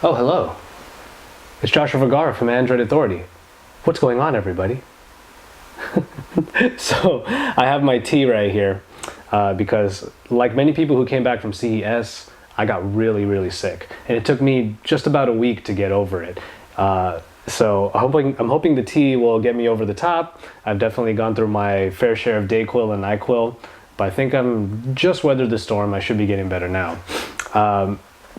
Oh, hello. It's Joshua Vergara from Android Authority. What's going on, everybody? So, I have my tea right here because, like many people who came back from CES, I got really sick. And it took me just about a week to get over it. So I'm hoping the tea will get me over the top. I've definitely gone through my fair share of Dayquil and NyQuil, but I think I'm just weathered the storm. I should be getting better now.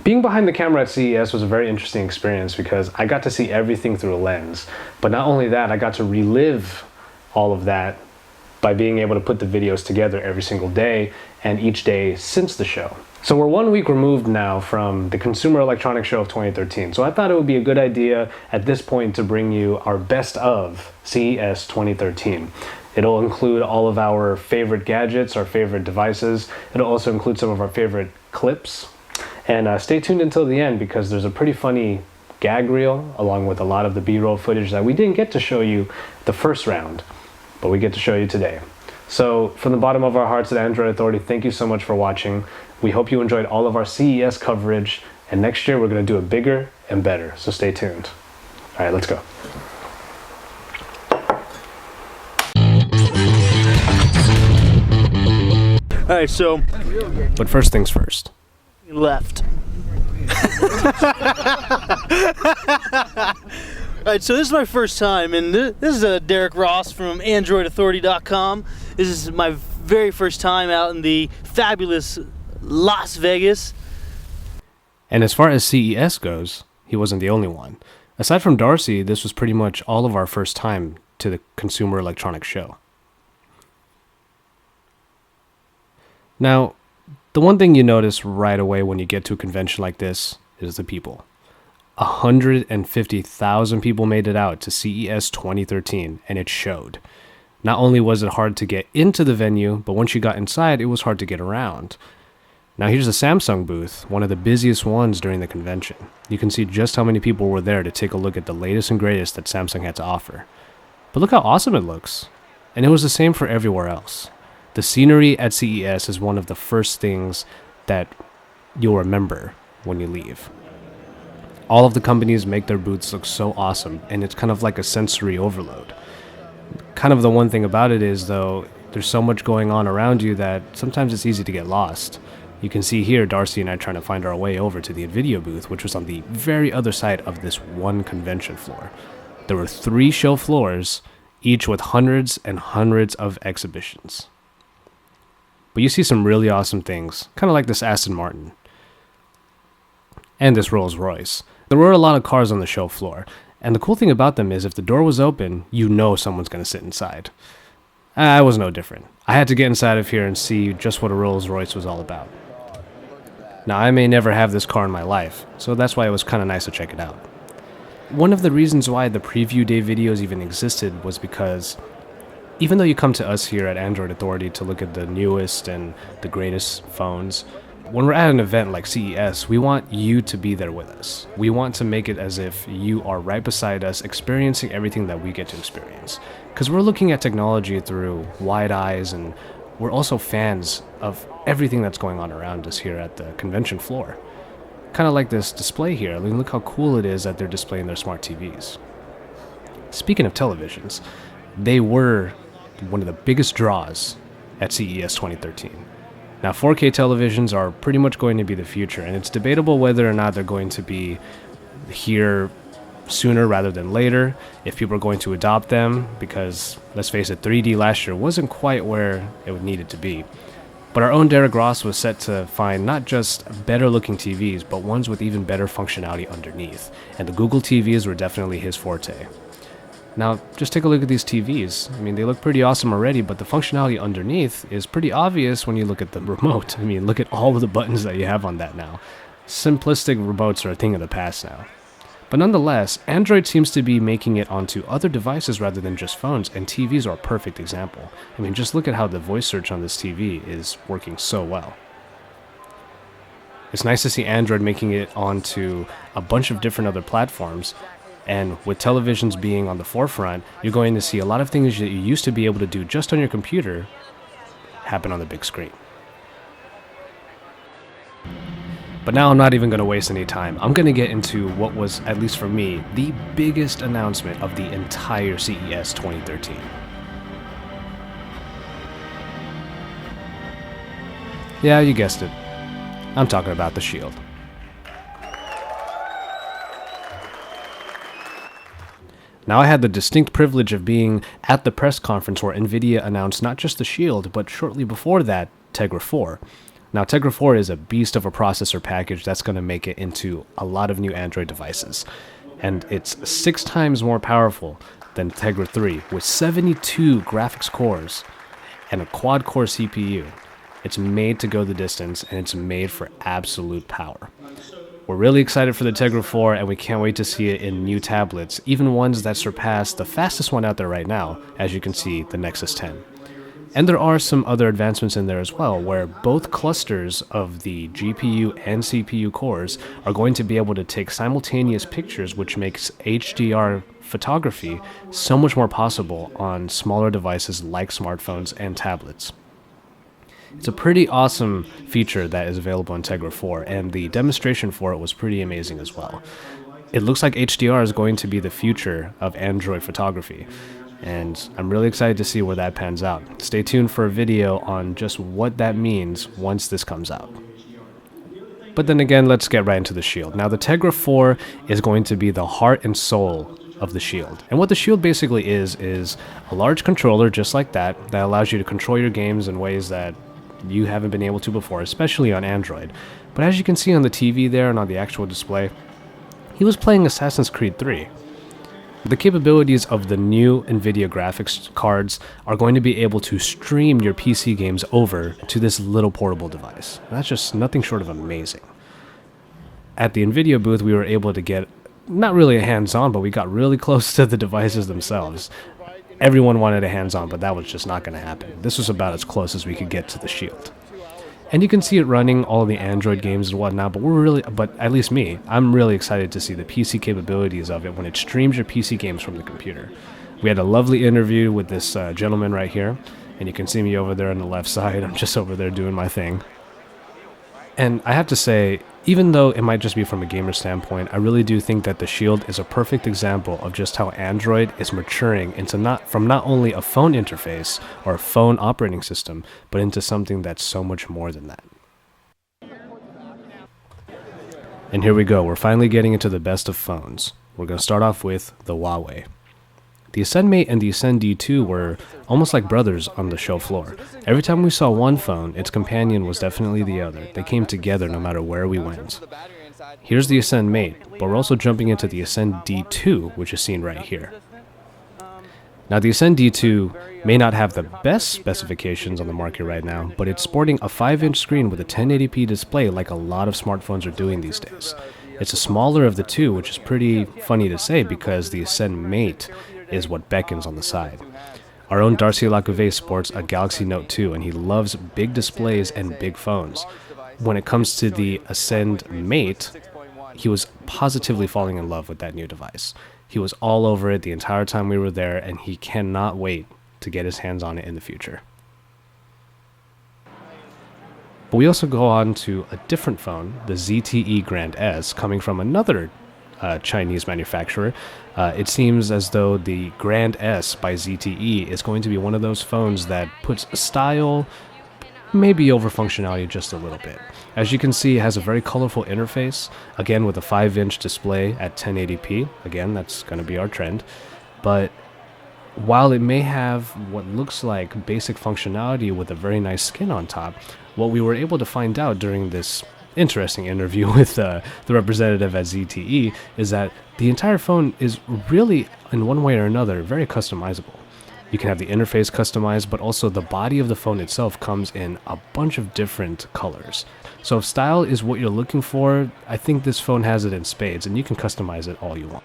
Being behind the camera at CES was a very interesting experience because I got to see everything through a lens. But not only that, I got to relive all of that by being able to put the videos together every single day and each day since the show. So we're 1 week removed now from the Consumer Electronics Show of 2013. So I thought it would be a good idea at this point to bring you our best of CES 2013. It'll include all of our favorite gadgets, our favorite devices. It'll also include some of our favorite clips. And stay tuned until the end because there's a pretty funny gag reel along with a lot of the B-roll footage that we didn't get to show you the first round, but we get to show you today. So from the bottom of our hearts at Android Authority, thank you so much for watching. We hope you enjoyed all of our CES coverage, and next year we're going to do it bigger and better, so stay tuned. All right, let's go. All right, so... But first things first. Left. Alright, so this is my first time, and this is Derek Ross from AndroidAuthority.com. This is my very first time out in the fabulous Las Vegas. And as far as CES goes, he wasn't the only one. Aside from Darcy, this was pretty much all of our first time to the Consumer Electronics Show. Now, the one thing you notice right away when you get to a convention like this is the people. 150,000 people made it out to CES 2013, and it showed. Not only was it hard to get into the venue, but once you got inside, it was hard to get around. Now here's the Samsung booth, one of the busiest ones during the convention. You can see just how many people were there to take a look at the latest and greatest that Samsung had to offer. But look how awesome it looks. And it was the same for everywhere else. The scenery at CES is one of the first things that you'll remember when you leave. All of the companies make their booths look so awesome, and it's kind of like a sensory overload. Kind of the one thing about it is, though, there's so much going on around you that sometimes it's easy to get lost. You can see here Darcy and I trying to find our way over to the NVIDIA booth, which was on the very other side of this one convention floor. There were 3 show floors, each with hundreds and hundreds of exhibitions. But you see some really awesome things, kind of like this Aston Martin. And this Rolls Royce. There were a lot of cars on the show floor, and the cool thing about them is if the door was open, you know someone's going to sit inside. I was no different. I had to get inside of here and see just what a Rolls Royce was all about. Now, I may never have this car in my life, so that's why it was kind of nice to check it out. One of the reasons why the preview day videos even existed was because even though you come to us here at Android Authority to look at the newest and the greatest phones, when we're at an event like CES, we want you to be there with us. We want to make it as if you are right beside us, experiencing everything that we get to experience. Because we're looking at technology through wide eyes, and we're also fans of everything that's going on around us here at the convention floor. Kind of like this display here. I mean, look how cool it is that they're displaying their smart TVs. Speaking of televisions, they were one of the biggest draws at CES 2013. Now 4K televisions are pretty much going to be the future, and it's debatable whether or not they're going to be here sooner rather than later, if people are going to adopt them, because let's face it, 3D last year wasn't quite where it would need it to be. But our own Derek Ross was set to find not just better looking TVs, but ones with even better functionality underneath, and the Google TVs were definitely his forte. Now, just take a look at these TVs. I mean, they look pretty awesome already, but the functionality underneath is pretty obvious when you look at the remote. I mean, look at all of the buttons that you have on that now. Simplistic remotes are a thing of the past now. But nonetheless, Android seems to be making it onto other devices rather than just phones, and TVs are a perfect example. I mean, just look at how the voice search on this TV is working so well. It's nice to see Android making it onto a bunch of different other platforms. And with televisions being on the forefront, you're going to see a lot of things that you used to be able to do just on your computer happen on the big screen. But now I'm not even going to waste any time. I'm going to get into what was, at least for me, the biggest announcement of the entire CES 2013. Yeah, you guessed it. I'm talking about the Shield. Now, I had the distinct privilege of being at the press conference where Nvidia announced not just the Shield, but shortly before that, Tegra 4. Now, Tegra 4 is a beast of a processor package that's going to make it into a lot of new Android devices. And it's 6 times more powerful than Tegra 3, with 72 graphics cores and a quad-core CPU. It's made to go the distance, and it's made for absolute power. We're really excited for the Tegra 4, and we can't wait to see it in new tablets, even ones that surpass the fastest one out there right now, as you can see, the Nexus 10. And there are some other advancements in there as well, where both clusters of the GPU and CPU cores are going to be able to take simultaneous pictures, which makes HDR photography so much more possible on smaller devices like smartphones and tablets. It's a pretty awesome feature that is available in Tegra 4, and the demonstration for it was pretty amazing as well. It looks like HDR is going to be the future of Android photography, and I'm really excited to see where that pans out. Stay tuned for a video on just what that means once this comes out. But then again, let's get right into the Shield. Now, the Tegra 4 is going to be the heart and soul of the Shield. And what the Shield basically is a large controller just like that allows you to control your games in ways that you haven't been able to before, especially on Android. But as you can see on the TV there and on the actual display, he was playing Assassin's Creed 3. The capabilities of the new Nvidia graphics cards are going to be able to stream your PC games over to this little portable device. That's just nothing short of amazing. At the Nvidia booth, we were able to get, not really a hands-on, but we got really close to the devices themselves. Everyone wanted a hands-on, but that was just not going to happen. This was about as close as we could get to the Shield. And you can see it running all the Android games and whatnot, but at least me, I'm really excited to see the PC capabilities of it when it streams your PC games from the computer. We had a lovely interview with this gentleman right here, and you can see me over there on the left side. I'm just over there doing my thing. And I have to say, even though it might just be from a gamer standpoint, I really do think that the Shield is a perfect example of just how Android is maturing into not only a phone interface or a phone operating system, but into something that's so much more than that. And here we go, we're finally getting into the best of phones. We're going to start off with the Huawei. The Ascend Mate and the Ascend D2 were almost like brothers on the show floor. Every time we saw one phone, its companion was definitely the other. They came together no matter where we went. Here's the Ascend Mate, but we're also jumping into the Ascend D2, which is seen right here. Now, the Ascend D2 may not have the best specifications on the market right now, but it's sporting a 5-inch screen with a 1080p display like a lot of smartphones are doing these days. It's a smaller of the two, which is pretty funny to say because the Ascend Mate is what beckons on the side. Our own Darcy Lacouvé sports a Galaxy Note 2, and he loves big displays and big phones. When it comes to the Ascend Mate, he was positively falling in love with that new device. He was all over it the entire time we were there, and he cannot wait to get his hands on it in the future. But we also go on to a different phone, the ZTE Grand S, coming from another Chinese manufacturer. It seems as though the Grand S by ZTE is going to be one of those phones that puts style, maybe over functionality just a little bit. As you can see, it has a very colorful interface, again with a 5-inch display at 1080p. Again, that's going to be our trend. But while it may have what looks like basic functionality with a very nice skin on top, what we were able to find out during this interesting interview with the representative at ZTE is that the entire phone is really, in one way or another, very customizable. You can have the interface customized, but also the body of the phone itself comes in a bunch of different colors. So if style is what you're looking for, I think this phone has it in spades, and you can customize it all you want.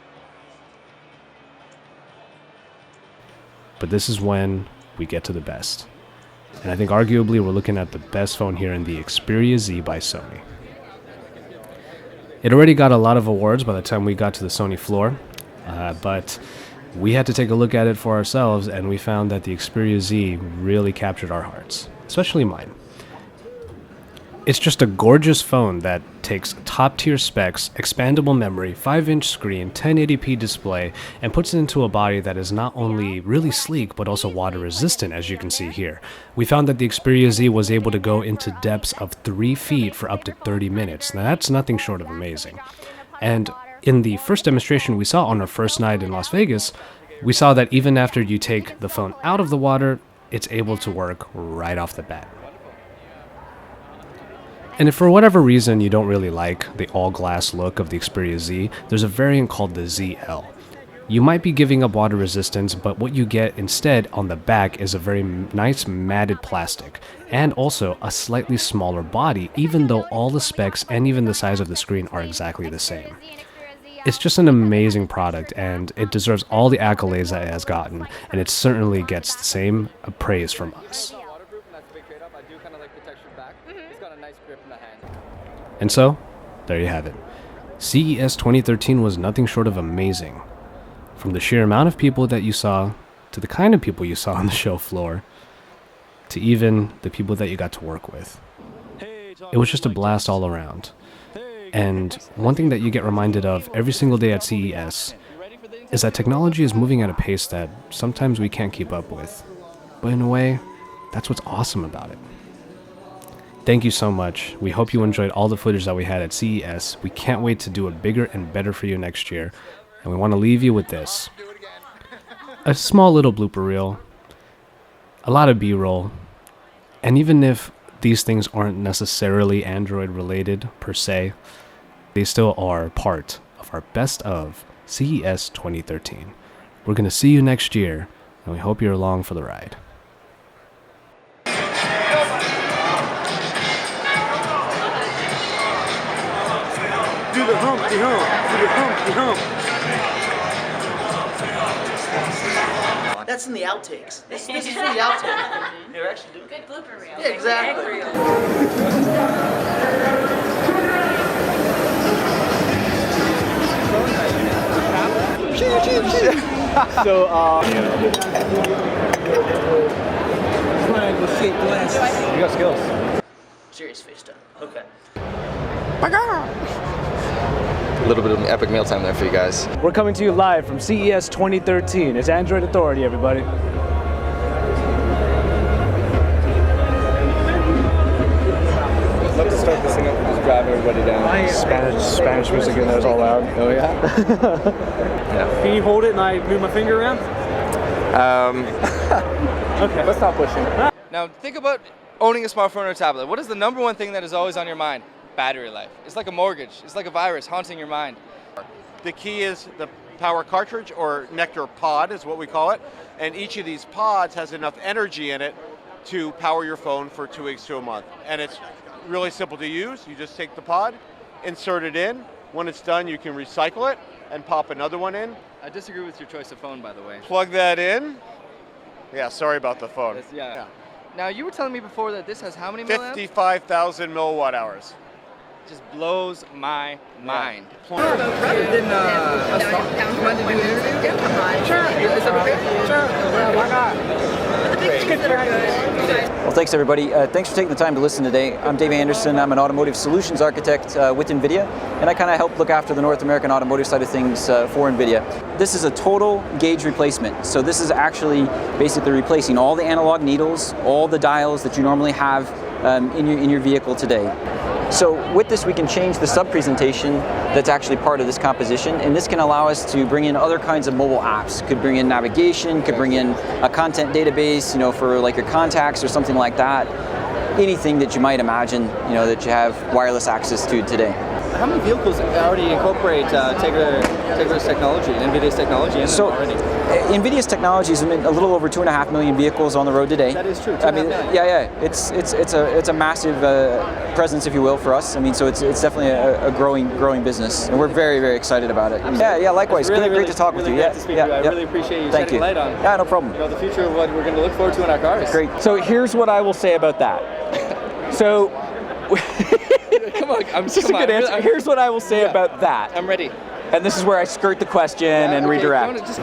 But this is when we get to the best. And I think arguably we're looking at the best phone here in the Xperia Z by Sony. It already got a lot of awards by the time we got to the Sony floor, but we had to take a look at it for ourselves, and we found that the Xperia Z really captured our hearts, especially mine. It's just a gorgeous phone that takes top-tier specs, expandable memory, 5-inch screen, 1080p display, and puts it into a body that is not only really sleek, but also water-resistant, as you can see here. We found that the Xperia Z was able to go into depths of 3 feet for up to 30 minutes. Now that's nothing short of amazing. And in the first demonstration we saw on our first night in Las Vegas, we saw that even after you take the phone out of the water, it's able to work right off the bat. And if for whatever reason you don't really like the all-glass look of the Xperia Z, there's a variant called the ZL. You might be giving up water resistance, but what you get instead on the back is a very nice matted plastic, and also a slightly smaller body, even though all the specs and even the size of the screen are exactly the same. It's just an amazing product, and it deserves all the accolades that it has gotten, and it certainly gets the same praise from us. And so, there you have it. CES 2013 was nothing short of amazing. From the sheer amount of people that you saw, to the kind of people you saw on the show floor, to even the people that you got to work with. It was just a blast all around. And one thing that you get reminded of every single day at CES is that technology is moving at a pace that sometimes we can't keep up with. But in a way, that's what's awesome about it. Thank you so much. We hope you enjoyed all the footage that we had at CES. We can't wait to do it bigger and better for you next year. And we want to leave you with this. A small little blooper reel, a lot of B-roll, and even if these things aren't necessarily Android related per se, they still are part of our best of CES 2013. We're going to see you next year, and we hope you're along for the ride. Do the Humpty Hump, do the Humpty Hump. That's in the outtakes. This is in the outtakes. You're actually doing Good blooper reel. Yeah, exactly. So, triangle shaped glasses. You got skills. Serious face time. Okay. A little bit of epic mealtime there for you guys. We're coming to you live from CES 2013. It's Android Authority, everybody. Let's start this thing up and just drive everybody down. Spanish music in there's all loud. Oh yeah? Yeah. Can you hold it and I move my finger around? Okay. Let's stop pushing. Now think about owning a smartphone or a tablet. What is the number one thing that is always on your mind? Battery life. It's like a mortgage. It's like a virus haunting your mind. The key is the power cartridge, or nectar pod is what we call it, and each of these pods has enough energy in it to power your phone for 2 weeks to a month. And it's really simple to use. You just take the pod, insert it in. When it's done, you can recycle it and pop another one in. I disagree with your choice of phone, by the way. Plug that in. Yeah, sorry about the phone. Yeah. Now you were telling me before that this has how many milliamps? 55,000 milliwatt hours. Just blows my mind. Rather than us talk, do you mind to do an interview? Yeah, sure. Is that okay? Sure. Yeah, why not? The big things that are good. Well, thanks everybody. Thanks for taking the time to listen today. I'm Dave Anderson. I'm an automotive solutions architect with NVIDIA, and I kind of help look after the North American automotive side of things for NVIDIA. This is a total gauge replacement. So this is actually basically replacing all the analog needles, all the dials that you normally have in your vehicle today. So with this, we can change the sub-presentation that's actually part of this composition, and this can allow us to bring in other kinds of mobile apps. Could bring in navigation, could bring in a content database, for like your contacts or something like that. Anything that you might imagine, that you have wireless access to today. How many vehicles already incorporate Tegra's technology, NVIDIA's technology in them already? NVIDIA's technology is in a little over 2.5 million vehicles on the road today. That is true. It's a massive presence, if you will, for us. So it's definitely a growing business, and we're very, very excited about it. Absolutely. Yeah, likewise. It's Great to talk with you. Great to speak to you. I really appreciate you shedding light on. Yeah, no problem. The future of what we're going to look forward to in our cars. Great. So here's what I will say about that. So. Come on, This is a good answer. Here's what I will say about that. I'm ready. And this is where I skirt the question and redirect.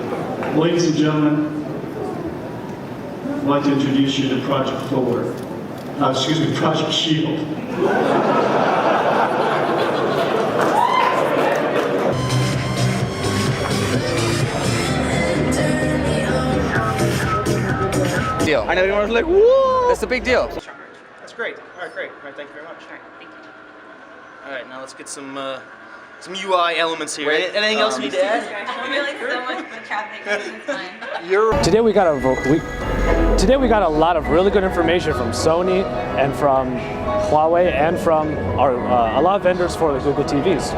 Ladies and gentlemen, I'd like to introduce you to Project Forward. Project Shield. Deal. I know everyone's like, whoa! It's a big deal. That's great. All right, great. All right, thank you very much. All right, thank you. All right, now let's get some UI elements here. Anything else you need to add? I feel like so much foot traffic in this line. Today we got a lot of really good information from Sony and from Huawei and from a lot of vendors for the Google TVs.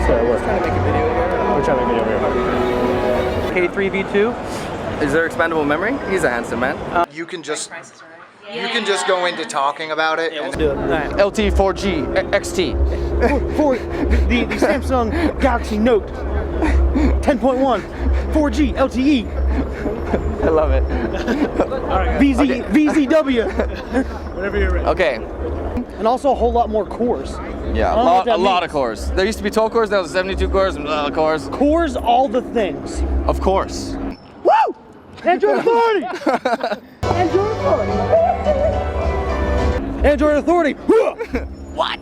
So we're trying to make a video here. We're trying to make a video here. K3V2. Is there expandable memory? He's a handsome man. You can just go into talking about it. Yeah, we'll do it. All right. LT4G XT. For the Samsung Galaxy Note 10.1 4G LTE. I love it. VZW. Whenever you're ready. Okay. And also a whole lot more cores. Yeah, a lot of cores. There used to be 12 cores, now there's 72 cores and a lot of cores. Cores, all the things. Of course. Woo! Android Authority! Android Authority! Android Authority! What?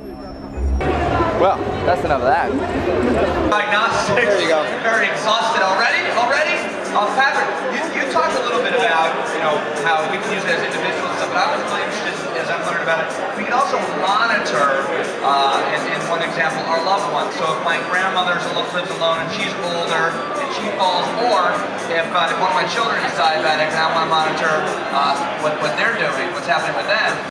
Well, that's enough of that. Diagnostics. There you go. Very exhausted already. Patrick, you talked a little bit about, how we can use it as individuals and stuff, but I was really interested as I've learned about it. We can also monitor, in one example, our loved ones. So if my grandmother lives alone and she's older and she falls, or if one of my children is diabetic and I want to monitor what they're doing, what's happening with them.